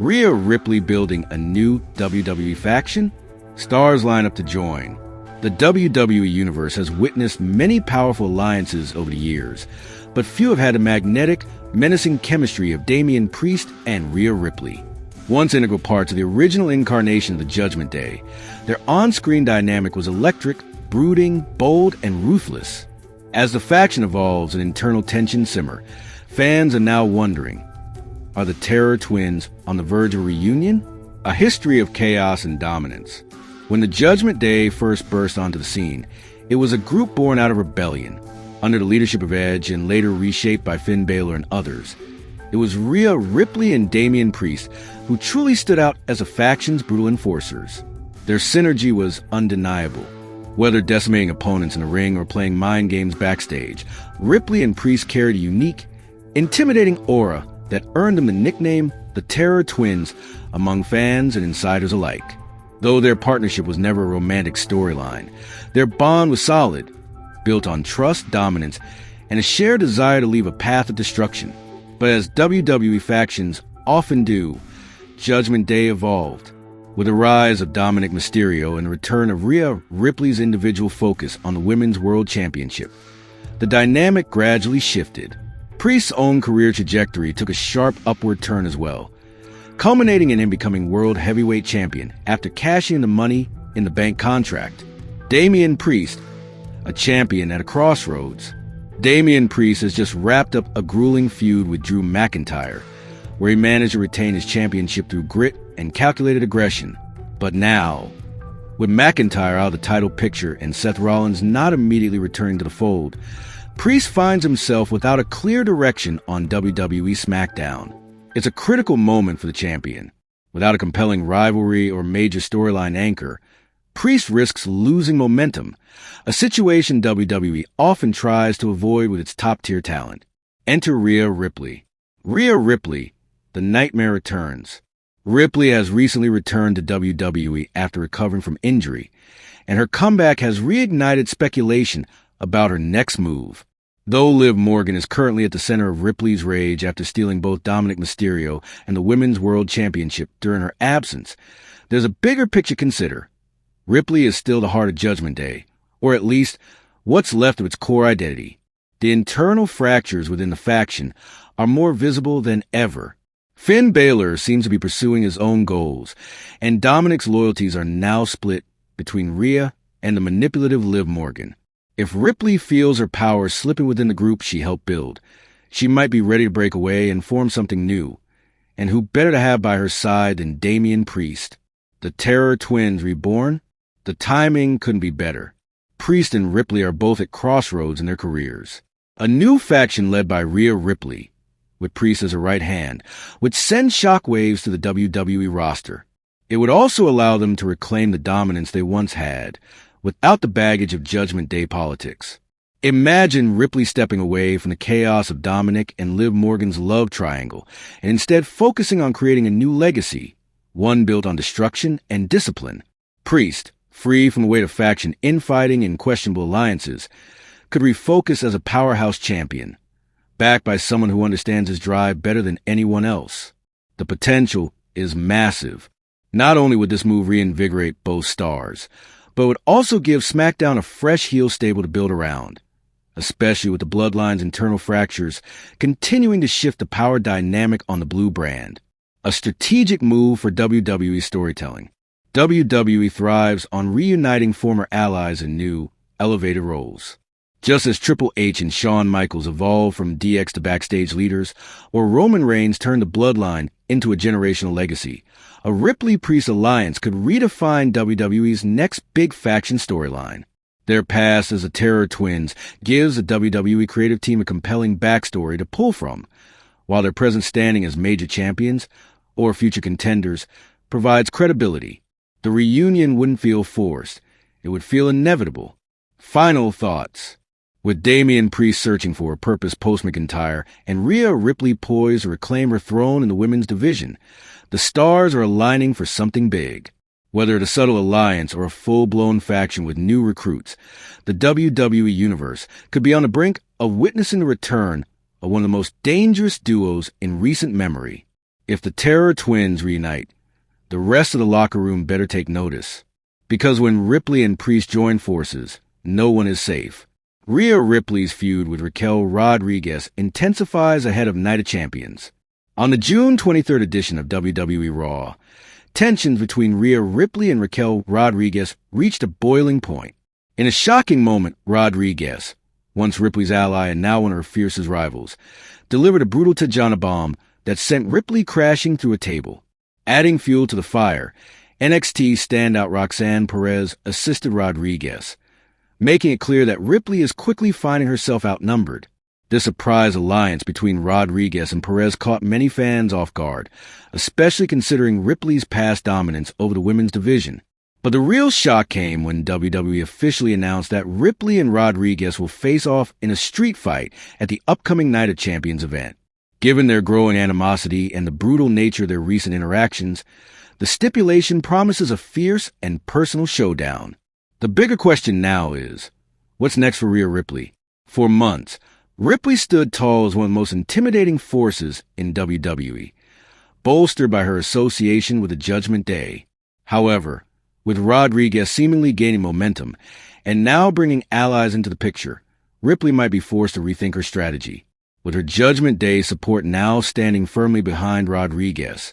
Rhea Ripley building a new WWE faction? Stars line up to join. The WWE Universe has witnessed many powerful alliances over the years, but few have had the magnetic, menacing chemistry of Damian Priest and Rhea Ripley. Once integral parts of the original incarnation of the Judgment Day, their on-screen dynamic was electric, brooding, bold, and ruthless. As the faction evolves and internal tensions simmer, fans are now wondering, are the Terror Twins on the verge of reunion? A history of chaos and dominance. When the Judgment Day first burst onto the scene, it was a group born out of rebellion, under the leadership of Edge and later reshaped by Finn Balor and others. It was Rhea Ripley and Damian Priest who truly stood out as a faction's brutal enforcers. Their synergy was undeniable. Whether decimating opponents in the ring or playing mind games backstage, Ripley and Priest carried a unique, intimidating aura that earned them the nickname the Terror Twins among fans and insiders alike. Though their partnership was never a romantic storyline, their bond was solid, built on trust, dominance, and a shared desire to leave a path of destruction. But as WWE factions often do, Judgment Day evolved. With the rise of Dominic Mysterio and the return of Rhea Ripley's individual focus on the Women's World Championship, the dynamic gradually shifted. Priest's own career trajectory took a sharp upward turn as well, culminating in him becoming World Heavyweight Champion after cashing in the Money in the Bank contract. Damian Priest, a champion at a crossroads. Damian Priest has just wrapped up a grueling feud with Drew McIntyre, where he managed to retain his championship through grit and calculated aggression. But now, with McIntyre out of the title picture and Seth Rollins not immediately returning to the fold, Priest finds himself without a clear direction on WWE SmackDown. It's a critical moment for the champion. Without a compelling rivalry or major storyline anchor, Priest risks losing momentum, a situation WWE often tries to avoid with its top-tier talent. Enter Rhea Ripley. Rhea Ripley, the Nightmare returns. Ripley has recently returned to WWE after recovering from injury, and her comeback has reignited speculation about her next move. Though Liv Morgan is currently at the center of Ripley's rage after stealing both Dominic Mysterio and the Women's World Championship during her absence, there's a bigger picture to consider. Ripley is still the heart of Judgment Day, or at least what's left of its core identity. The internal fractures within the faction are more visible than ever. Finn Balor seems to be pursuing his own goals, and Dominic's loyalties are now split between Rhea and the manipulative Liv Morgan. If Ripley feels her power slipping within the group she helped build, she might be ready to break away and form something new. And who better to have by her side than Damian Priest? The Terror Twins reborn? The timing couldn't be better. Priest and Ripley are both at crossroads in their careers. A new faction led by Rhea Ripley, with Priest as her right hand, would send shockwaves to the WWE roster. It would also allow them to reclaim the dominance they once had, without the baggage of Judgment Day politics. Imagine Ripley stepping away from the chaos of Dominic and Liv Morgan's love triangle, and instead focusing on creating a new legacy, one built on destruction and discipline. Priest, free from the weight of faction infighting and questionable alliances, could refocus as a powerhouse champion, backed by someone who understands his drive better than anyone else. The potential is massive. Not only would this move reinvigorate both stars, but would also give SmackDown a fresh heel stable to build around, especially with the Bloodline's internal fractures continuing to shift the power dynamic on the blue brand. A strategic move for WWE storytelling. WWE thrives on reuniting former allies in new, elevated roles. Just as Triple H and Shawn Michaels evolved from DX to backstage leaders, or Roman Reigns turned the Bloodline into a generational legacy, a Ripley-Priest alliance could redefine WWE's next big faction storyline. Their past as the Terror Twins gives the WWE creative team a compelling backstory to pull from, while their present standing as major champions, or future contenders, provides credibility. The reunion wouldn't feel forced. It would feel inevitable. Final thoughts. With Damian Priest searching for a purpose post-McIntyre and Rhea Ripley poised to reclaim her throne in the women's division, the stars are aligning for something big. Whether it's a subtle alliance or a full-blown faction with new recruits, the WWE Universe could be on the brink of witnessing the return of one of the most dangerous duos in recent memory. If the Terror Twins reunite, the rest of the locker room better take notice. Because when Ripley and Priest join forces, no one is safe. Rhea Ripley's feud with Raquel Rodriguez intensifies ahead of Night of Champions. On the June 23rd edition of WWE Raw, tensions between Rhea Ripley and Raquel Rodriguez reached a boiling point. In a shocking moment, Rodriguez, once Ripley's ally and now one of her fiercest rivals, delivered a brutal Tajana bomb that sent Ripley crashing through a table. Adding fuel to the fire, NXT standout Roxanne Perez assisted Rodriguez, making it clear that Ripley is quickly finding herself outnumbered. This surprise alliance between Rodriguez and Perez caught many fans off guard, especially considering Ripley's past dominance over the women's division. But the real shock came when WWE officially announced that Ripley and Rodriguez will face off in a street fight at the upcoming Night of Champions event. Given their growing animosity and the brutal nature of their recent interactions, the stipulation promises a fierce and personal showdown. The bigger question now is, what's next for Rhea Ripley? For months, Ripley stood tall as one of the most intimidating forces in WWE, bolstered by her association with the Judgment Day. However, with Rodriguez seemingly gaining momentum and now bringing allies into the picture, Ripley might be forced to rethink her strategy. With her Judgment Day support now standing firmly behind Rodriguez,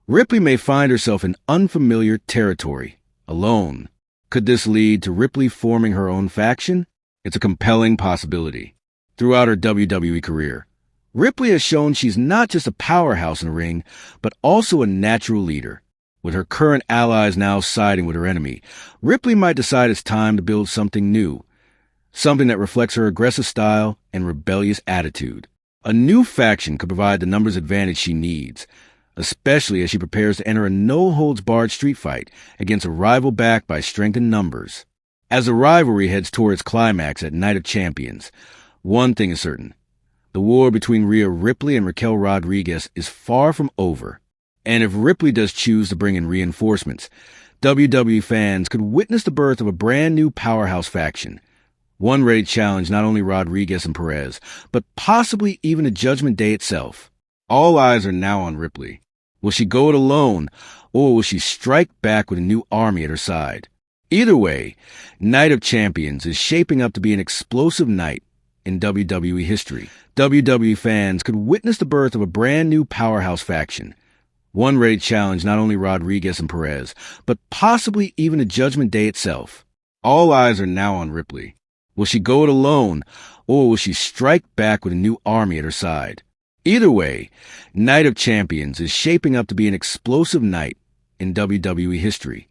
Ripley may find herself in unfamiliar territory, alone. Could this lead to Ripley forming her own faction? It's a compelling possibility. Throughout her WWE career, Ripley has shown she's not just a powerhouse in the ring, but also a natural leader. With her current allies now siding with her enemy, Ripley might decide it's time to build something new, something that reflects her aggressive style and rebellious attitude. A new faction could provide the numbers advantage she needs, especially as she prepares to enter a no-holds-barred street fight against a rival backed by strength in numbers. As the rivalry heads toward its climax at Night of Champions, one thing is certain. The war between Rhea Ripley and Raquel Rodriguez is far from over. And if Ripley does choose to bring in reinforcements, WWE fans could witness the birth of a brand new powerhouse faction, one ready to challenge not only Rodriguez and Perez, but possibly even the Judgment Day itself. All eyes are now on Ripley. Will she go it alone, or will she strike back with a new army at her side? Either way, Night of Champions is shaping up to be an explosive night in WWE history. WWE fans could witness the birth of a brand new powerhouse faction, one ready to challenge not only Rodriguez and Perez, but possibly even the Judgment Day itself. All eyes are now on Ripley. Will she go it alone, or will she strike back with a new army at her side? Either way, Night of Champions is shaping up to be an explosive night in WWE history.